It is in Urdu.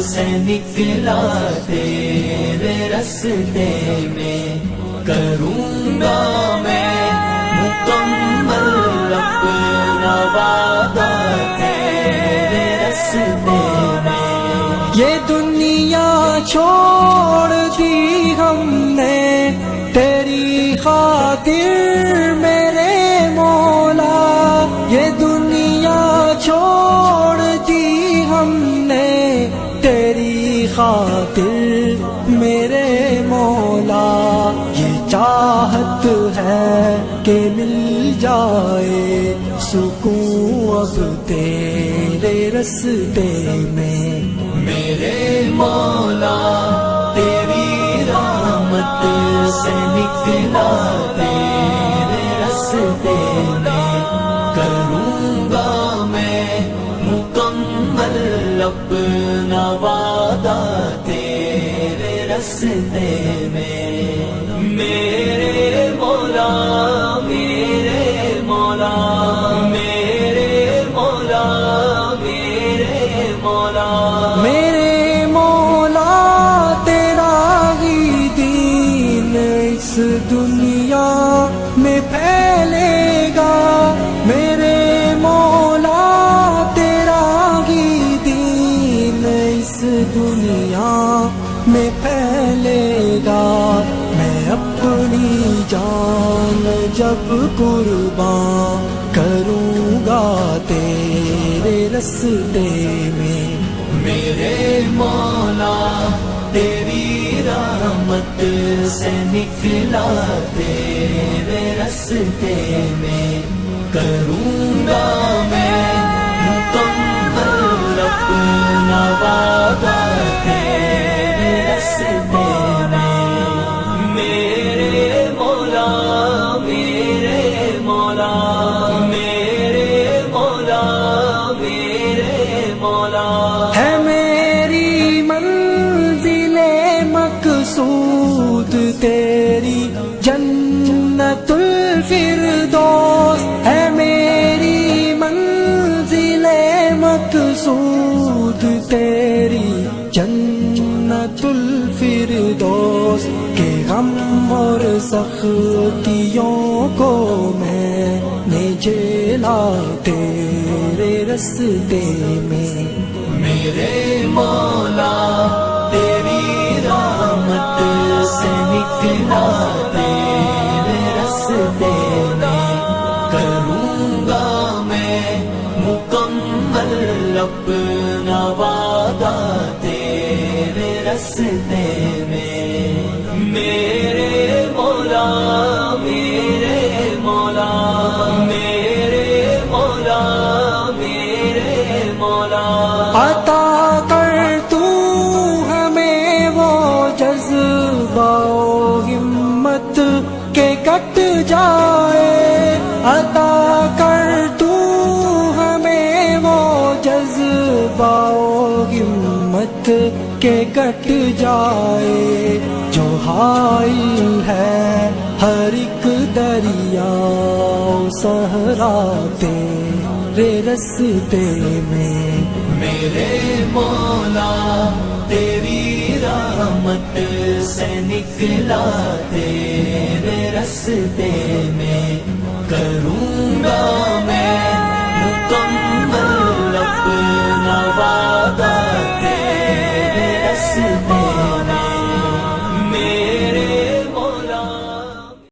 سے نکلا تیرے رستے میں، کروں گا میں مکمل اپنا وعدہ تیرے رستے میں۔ یہ دنیا چھوڑ دی ہم نے تیری خاطر میرے مولا، یہ دنیا چھوڑ دی ہم نے تیری خاطر میرے مولا، یہ چاہت ہے کہ مل جائے سکون اب تیرے رستے میں۔ میرے مولا تیری رحمت سے نکلا تیرے رستے میں، کروں گا میں مکمل اپنا وعدہ تیرے رستے میں۔ میرے مولا میرے مولا میرے مولا میرے مولا، میرے مولا تیرا ہی دین اس دنیا میں پھیلے گا، میرے مولا تیرا ہی دین اس دنیا میں پھیلے گا، میں اپنی جان جب قربان کروں گا تیرے رستے میں۔ میرے مولا تیری رحمت سے نکلا تیرے رستے میں، کروں گا میں مکمل اپنا وعدہ تیرے رستے میں۔ میرے مولا میرے مولا میرے مولا میرے مولا، ہے میری منزل مقصود تیری جنت الفردوس، ہے میری منزل مقصود تیری جنت الفردوس، کہ غم اور سختیوں کو میں نے جھیلا تیرے رستے میں۔ میرے مولا تیری رحمت سے نکلا تیرے رستے میں، کروں گا میں مکمل اپنا وعدہ تیرے رستے میں۔ میرے مولا میرے مولا میرے مولا میرے مولا، عطا کر تو ہمیں وہ جذبہ و ہمت کہ کٹ جائے، عطا کر تو ہمیں وہ جذبہ و ہمت کہ کٹ جائے، جو حائل ہے ہر ایک دریا صحرا تیرے رستے میں۔ میرے مولا تیری رحمت سے نکلا تیرے رستے میں، کروں گا